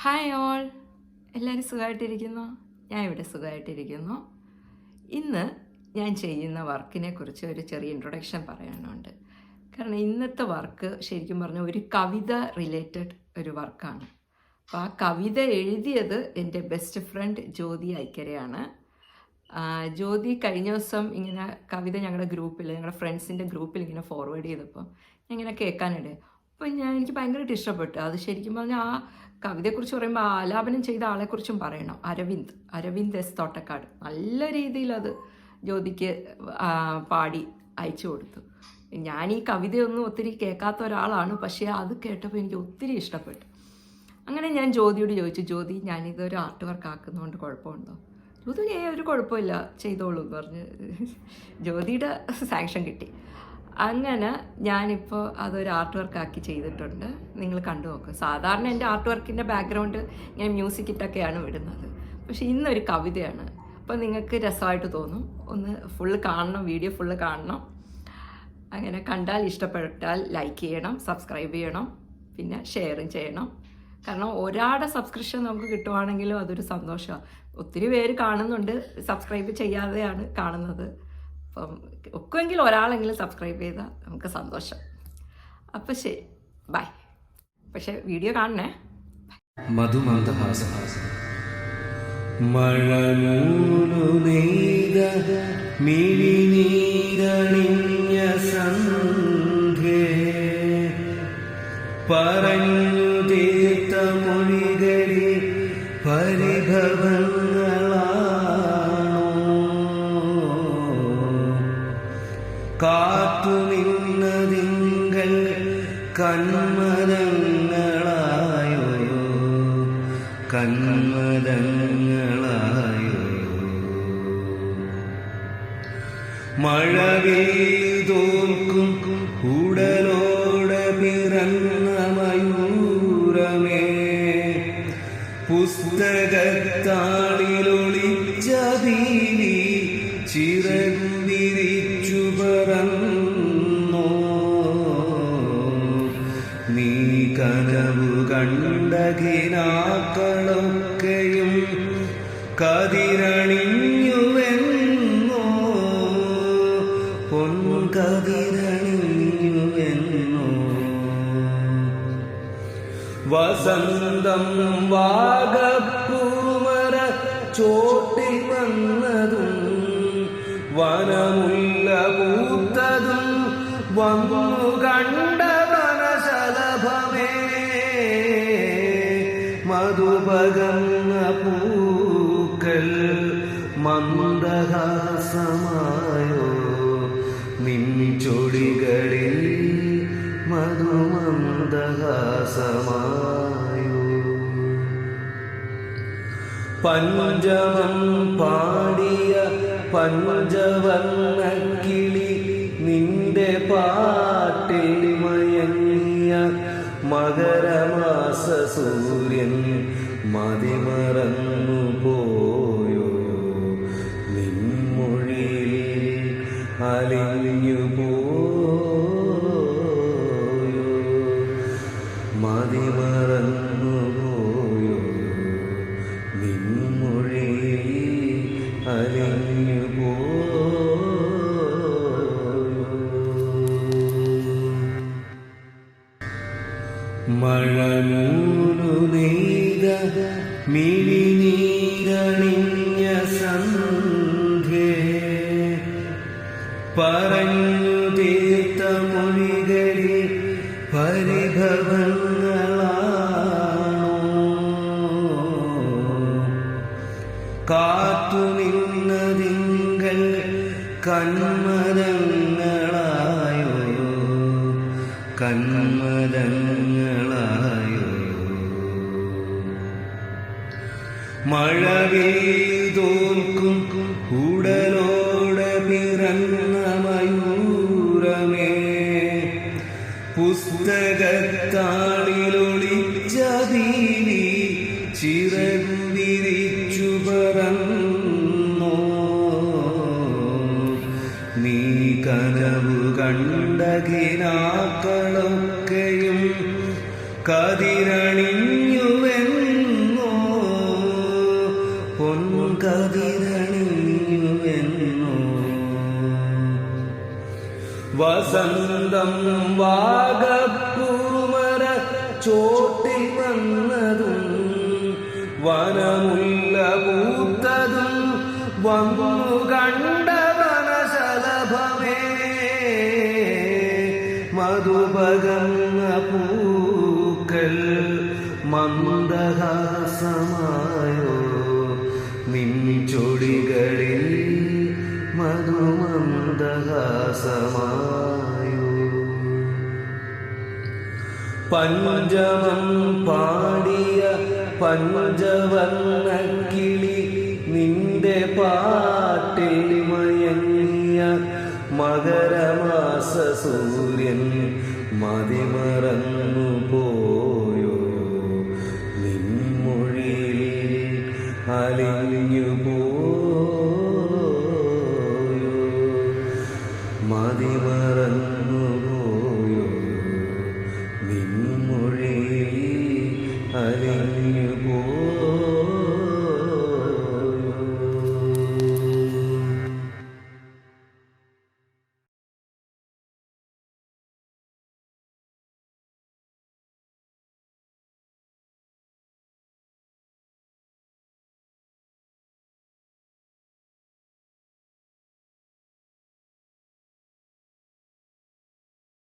Hi all, എല്ലാവരും സുഖമായിട്ടിരിക്കുന്നു. ഞാൻ ഇവിടെ സുഖമായിട്ടിരിക്കുന്നു. ഇന്ന് ഞാൻ ചെയ്യുന്ന വർക്കിനെ കുറിച്ച് ഒരു ചെറിയ ഇൻട്രൊഡക്ഷൻ പറയാനുണ്ട്. കാരണം ഇന്നത്തെ വർക്ക് ശരിക്കും പറഞ്ഞാൽ ഒരു കവിത റിലേറ്റഡ് ഒരു വർക്കാണ്. അപ്പോൾ ആ കവിത എഴുതിയത് എൻ്റെ ബെസ്റ്റ് ഫ്രണ്ട് ജ്യോതി ഐക്കരയാണ്. ജ്യോതി കഴിഞ്ഞ ദിവസം ഇങ്ങനെ കവിത ഞങ്ങളുടെ ഫ്രണ്ട്സിൻ്റെ ഗ്രൂപ്പിൽ ഇങ്ങനെ ഫോർവേഡ് ചെയ്തപ്പോൾ ഞാൻ ഇങ്ങനെ കേൾക്കാനിടേ. അപ്പോൾ എനിക്ക് ഭയങ്കരമായിട്ട് ഇഷ്ടപ്പെട്ടു. അത് ശരിക്കും പറഞ്ഞാൽ ആ കവിതയെക്കുറിച്ച് പറയുമ്പോൾ ആലാപനം ചെയ്ത ആളെക്കുറിച്ചും പറയണം. അരവിന്ദ് എസ് തോട്ടക്കാട് നല്ല രീതിയിൽ അത് ജ്യോതിക്ക് പാടി അയച്ചു കൊടുത്തു. ഞാൻ ഈ കവിതയൊന്നും ഒത്തിരി കേൾക്കാത്ത ഒരാളാണ്, പക്ഷേ അത് കേട്ടപ്പോൾ എനിക്ക് ഒത്തിരി ഇഷ്ടപ്പെട്ടു. അങ്ങനെ ഞാൻ ജ്യോതിയോട് ചോദിച്ചു, ജ്യോതി ഞാനിതൊരു ആർട്ട് വർക്ക് ആക്കുന്നതുകൊണ്ട് കുഴപ്പമുണ്ടോ? ജ്യോതി ഒരു കുഴപ്പമില്ല, ചെയ്തോളൂ എന്ന് പറഞ്ഞ് ജ്യോതിയുടെ സാങ്ഷൻ കിട്ടി. അങ്ങനെ ഞാനിപ്പോൾ അതൊരു ആർട്ട് വർക്കാക്കി ചെയ്തിട്ടുണ്ട്. നിങ്ങൾ കണ്ടു നോക്കുക. സാധാരണ എൻ്റെ ആർട്ട് വർക്കിൻ്റെ ബാക്ക്ഗ്രൗണ്ട് ഇങ്ങനെ മ്യൂസിക് ഇട്ടൊക്കെയാണ് വിടുന്നത്, പക്ഷേ ഇന്നൊരു കവിതയാണ്. അപ്പോൾ നിങ്ങൾക്ക് രസമായിട്ട് തോന്നും. ഒന്ന് ഫുള്ള് കാണണം, വീഡിയോ ഫുള്ള് കാണണം. അങ്ങനെ കണ്ടാൽ ഇഷ്ടപ്പെട്ടാൽ ലൈക്ക് ചെയ്യണം, സബ്സ്ക്രൈബ് ചെയ്യണം, പിന്നെ ഷെയറും ചെയ്യണം. കാരണം ഒരാളുടെ സബ്സ്ക്രിപ്ഷൻ നമുക്ക് കിട്ടുവാണെങ്കിലും അതൊരു സന്തോഷമാണ്. ഒത്തിരി പേര് കാണുന്നുണ്ട്, സബ്സ്ക്രൈബ് ചെയ്യാതെയാണ് കാണുന്നത്. അപ്പം ഒക്കെങ്കിലും ഒരാളെങ്കിലും സബ്സ്ക്രൈബ് ചെയ്താൽ നമുക്ക് സന്തോഷം. അപ്പം ശരി, ബൈ. പക്ഷെ വീഡിയോ കാണണേ. മധുമന്ദഹാസം മഴനൂലു നെയ്ത മിഴിനീരണിഞ്ഞ സന്ധ്യേ പറഞ്ഞു തീർത്ത മൊഴികളിൽ പരിഭവങ്ങളാണോ കാത്തു നിന്നതിങ്കൾ കന്മദങ്ങളായോ കന്മദങ്ങളായോ മഴവിൽ തോൽക്കും ഉടലോടെ പിറന്ന മയൂരമേ പുസ്തകത്താളിലൊളിച്ച ഭീതി ചിറകു വിരിച്ചു പറന്നോ നീ കനവു കണ്ട കിനാക്കളൊക്കെയും കതിരണിഞ്ഞുവെന്നോ പൊൻകതിരണിഞ്ഞുവെന്നോ വസന്തം വാഗപ്പൂമര ചോട്ടിൽ വന്നതും വനമുല്ല പൂത്തതും വന്നു കണ്ട വനശലഭമേ മധുപകർന്ന പൂക്കൾ മന്ദഹാസമായോ നിൻ ചൊടികളിൽ മധുമന്ദഹാസമായോ പഞ്ചമം പാടിയ പഞ്ചവർണ്ണ കിളി നിന്റെ പാട്ടിൽ മയങ്ങിയ മകരമാസ സൂര്യൻ മതിമറന്നു പോയോ നിൻമൊഴിയിൽ അലിഞ്ഞു പോയോ മതിമറന്നു പോയോ നിൻമൊഴിയിൽ അലിഞ്ഞു പോയോ മഴനൂലു നെയ്ത മിഴിനീരണിഞ്ഞ സന്ധ്യേ പറഞ്ഞു തീർത്ത മൊഴികളിൽ പരിഭവങ്ങളാണോ കാത്തു നിന്നതിങ്കൾ കന്മദങ്ങളായോ കന്മദങ്ങളായോ മഴവിൽ തോൽക്കും ഉടലോടെ പിറന്ന മയൂരമേ പുസ്തകത്താളിലൊളിച്ച ഭീതി ചിറകു വിരിച്ചു പറന്നോ നീ കനവു കണ്ട കിനാക്കളൊക്കെയും കതിരണിഞ്ഞുവെന്നോ വസന്തം വാഗപ്പൂമര ചോട്ടിൽ വന്നതും വനമുല്ല പൂത്തതും വന്നു കണ്ട വനശലഭമേ മധുപകർന്ന പൂക്കൾ മന്ദഹാസമായോ നിൻ ചൊടികളിൽ മധുമന്ദഹാസമായോ പഞ്ചമം പാടിയ പഞ്ചവർണ്ണ കിളി നിന്റെ പാട്ടിൽ മയങ്ങിയ മകരമാസ സൂര്യൻ മതിമറന്നു പോ